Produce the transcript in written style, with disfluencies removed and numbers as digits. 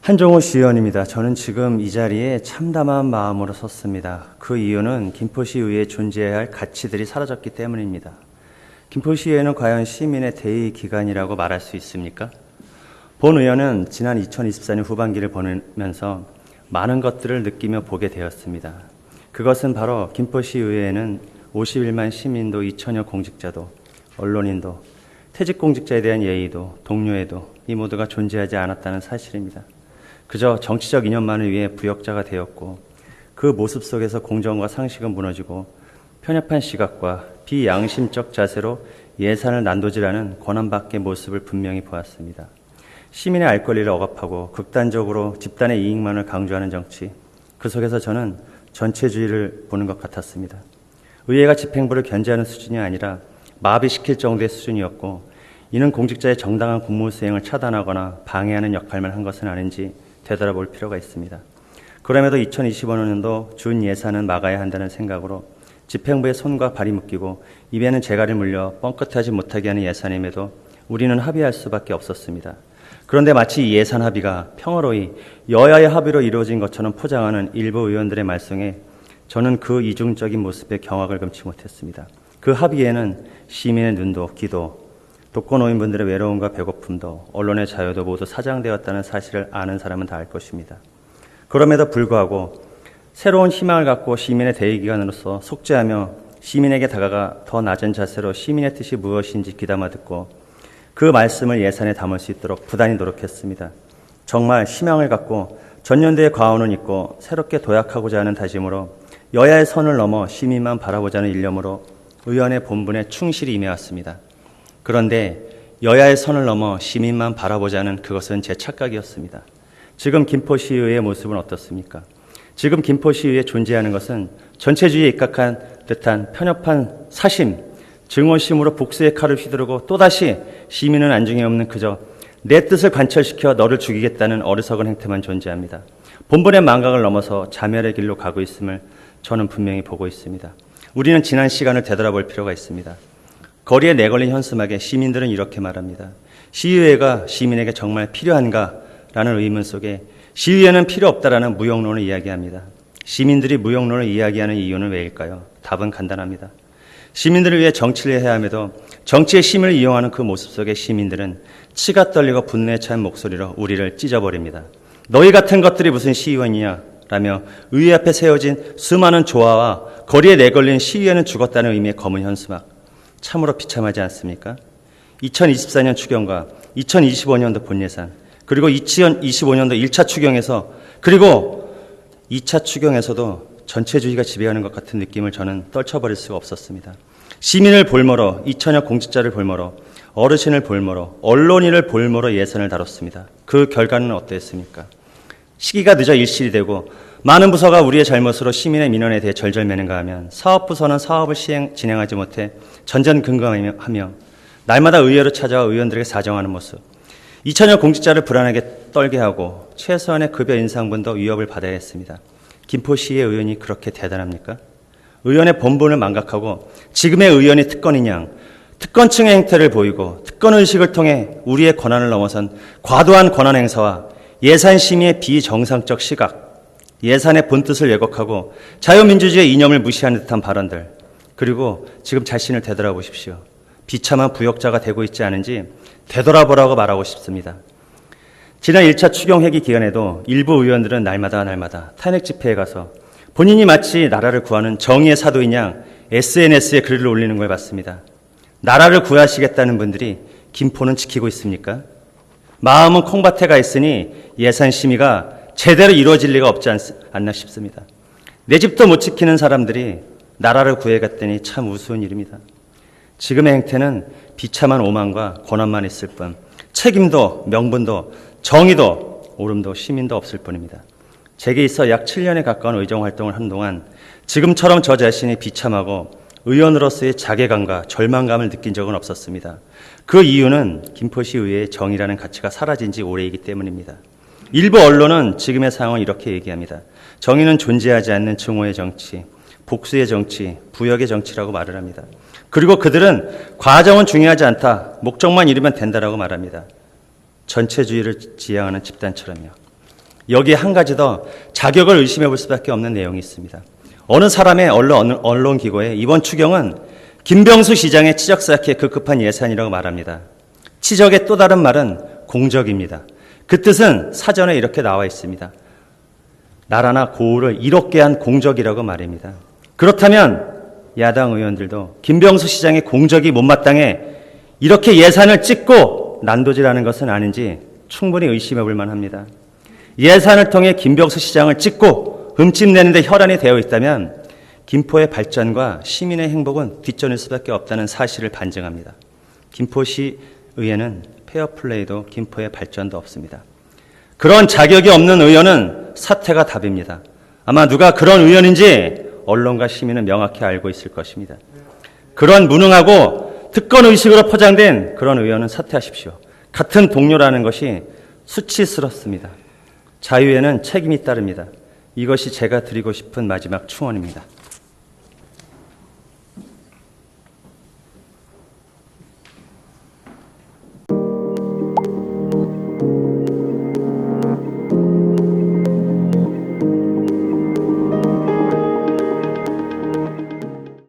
한종호 시의원입니다. 저는 지금 이 자리에 참담한 마음으로 섰습니다. 그 이유는 김포시의회에 존재해야 할 가치들이 사라졌기 때문입니다. 김포시의회는 과연 시민의 대의 기관이라고 말할 수 있습니까? 본 의원은 지난 2024년 후반기를 보내면서 많은 것들을 느끼며 보게 되었습니다. 그것은 바로 김포시의회에는 51만 시민도 2천여 공직자도 언론인도 퇴직공직자에 대한 예의도 동료애도 이 모두가 존재하지 않았다는 사실입니다. 그저 정치적 이념만을 위해 부역자가 되었고 그 모습 속에서 공정과 상식은 무너지고 편협한 시각과 비양심적 자세로 예산을 난도질하는 권한밖의 모습을 분명히 보았습니다. 시민의 알 권리를 억압하고 극단적으로 집단의 이익만을 강조하는 정치, 그 속에서 저는 전체주의를 보는 것 같았습니다. 의회가 집행부를 견제하는 수준이 아니라 마비시킬 정도의 수준이었고 이는 공직자의 정당한 공무 수행을 차단하거나 방해하는 역할만 한 것은 아닌지 되돌아볼 필요가 있습니다. 그럼에도 2025년도 준 예산은 막아야 한다는 생각으로 집행부의 손과 발이 묶이고 입에는 재갈을 물려 뻥끗하지 못하게 하는 예산임에도 우리는 합의할 수밖에 없었습니다. 그런데 마치 이 예산 합의가 평화로이 여야의 합의로 이루어진 것처럼 포장하는 일부 의원들의 말썽에 저는 그 이중적인 모습에 경악을 금치 못했습니다. 그 합의에는 시민의 눈도 귀도 독거노인분들의 외로움과 배고픔도 언론의 자유도 모두 사장되었다는 사실을 아는 사람은 다 알 것입니다. 그럼에도 불구하고 새로운 희망을 갖고 시민의 대의기관으로서 속죄하며 시민에게 다가가 더 낮은 자세로 시민의 뜻이 무엇인지 귀담아 듣고 그 말씀을 예산에 담을 수 있도록 부단히 노력했습니다. 정말 희망을 갖고 전년도의 과오는 잊고 새롭게 도약하고자 하는 다짐으로 여야의 선을 넘어 시민만 바라보자는 일념으로 의원의 본분에 충실히 임해왔습니다. 그런데 여야의 선을 넘어 시민만 바라보자는 그것은 제 착각이었습니다. 지금 김포시의회의 모습은 어떻습니까? 지금 김포시의회에 존재하는 것은 전체주의에 입각한 듯한 편협한 사심, 증오심으로 복수의 칼을 휘두르고 또다시 시민은 안중에 없는 그저 내 뜻을 관철시켜 너를 죽이겠다는 어리석은 행태만 존재합니다. 본분의 망각을 넘어서 자멸의 길로 가고 있음을 저는 분명히 보고 있습니다. 우리는 지난 시간을 되돌아볼 필요가 있습니다. 거리에 내걸린 현수막에 시민들은 이렇게 말합니다. 시의회가 시민에게 정말 필요한가라는 의문 속에 시의회는 필요 없다라는 무용론을 이야기합니다. 시민들이 무용론을 이야기하는 이유는 왜일까요? 답은 간단합니다. 시민들을 위해 정치를 해야 함에도 정치의 힘을 이용하는 그 모습 속에 시민들은 치가 떨리고 분노에 찬 목소리로 우리를 찢어버립니다. 너희 같은 것들이 무슨 시의원이냐? 라며 의회 앞에 세워진 수많은 조화와 거리에 내걸린 시의회는 죽었다는 의미의 검은 현수막. 참으로 비참하지 않습니까? 2024년 추경과 2025년도 본예산, 그리고 2025년도 1차 추경에서, 그리고 2차 추경에서도 전체주의가 지배하는 것 같은 느낌을 저는 떨쳐버릴 수가 없었습니다. 시민을 볼모로, 2천여 공직자를 볼모로, 어르신을 볼모로, 언론인을 볼모로 예산을 다뤘습니다. 그 결과는 어땠습니까? 시기가 늦어 일실이 되고 많은 부서가 우리의 잘못으로 시민의 민원에 대해 절절매는가 하면 사업부서는 사업을 진행하지 못해 전전긍긍하며 날마다 의회로 찾아와 의원들에게 사정하는 모습, 2천여 공직자를 불안하게 떨게 하고 최소한의 급여 인상분도 위협을 받아야 했습니다. 김포시의 의원이 그렇게 대단합니까? 의원의 본분을 망각하고 지금의 의원이 특권이냐, 특권층의 행태를 보이고 특권의식을 통해 우리의 권한을 넘어선 과도한 권한 행사와 예산 심의의 비정상적 시각, 예산의 본뜻을 왜곡하고 자유민주주의의 이념을 무시하는 듯한 발언들, 그리고 지금 자신을 되돌아보십시오. 비참한 부역자가 되고 있지 않은지 되돌아보라고 말하고 싶습니다. 지난 1차 추경 회기 기간에도 일부 의원들은 날마다 탄핵 집회에 가서 본인이 마치 나라를 구하는 정의의 사도인 양 SNS에 글을 올리는 걸 봤습니다. 나라를 구하시겠다는 분들이 김포는 지키고 있습니까? 마음은 콩밭에 가 있으니 예산 심의가 제대로 이루어질 리가 없지 않나 싶습니다. 내 집도 못 지키는 사람들이 나라를 구해갔더니 참 우스운 일입니다. 지금의 행태는 비참한 오만과 권한만 있을 뿐 책임도 명분도 정의도 오름도 시민도 없을 뿐입니다. 제게 있어 약 7년에 가까운 의정활동을 한 동안 지금처럼 저 자신이 비참하고 의원으로서의 자괴감과 절망감을 느낀 적은 없었습니다. 그 이유는 김포시 의회의 정의라는 가치가 사라진 지 오래이기 때문입니다. 일부 언론은 지금의 상황을 이렇게 얘기합니다. 정의는 존재하지 않는 증오의 정치, 복수의 정치, 부역의 정치라고 말을 합니다. 그리고 그들은 과정은 중요하지 않다, 목적만 이루면 된다라고 말합니다. 전체주의를 지향하는 집단처럼요. 여기에 한 가지 더 자격을 의심해 볼 수밖에 없는 내용이 있습니다. 어느 사람의 언론기고에 이번 추경은 김병수 시장의 치적 쌓기에 급급한 예산이라고 말합니다. 치적의 또 다른 말은 공적입니다. 그 뜻은 사전에 이렇게 나와 있습니다. 나라나 고을을 이롭게 한 공적이라고 말입니다. 그렇다면 야당 의원들도 김병수 시장의 공적이 못마땅해 이렇게 예산을 찍고 난도질하는 것은 아닌지 충분히 의심해 볼 만합니다. 예산을 통해 김병수 시장을 찍고 흠집내는 데 혈안이 되어 있다면 김포의 발전과 시민의 행복은 뒷전일 수밖에 없다는 사실을 반증합니다. 김포시 의회는 페어플레이도 김포의 발전도 없습니다. 그런 자격이 없는 의원은 사퇴가 답입니다. 아마 누가 그런 의원인지 언론과 시민은 명확히 알고 있을 것입니다. 그런 무능하고 특권의식으로 포장된 그런 의원은 사퇴하십시오. 같은 동료라는 것이 수치스럽습니다. 자유에는 책임이 따릅니다. 이것이 제가 드리고 싶은 마지막 충언입니다.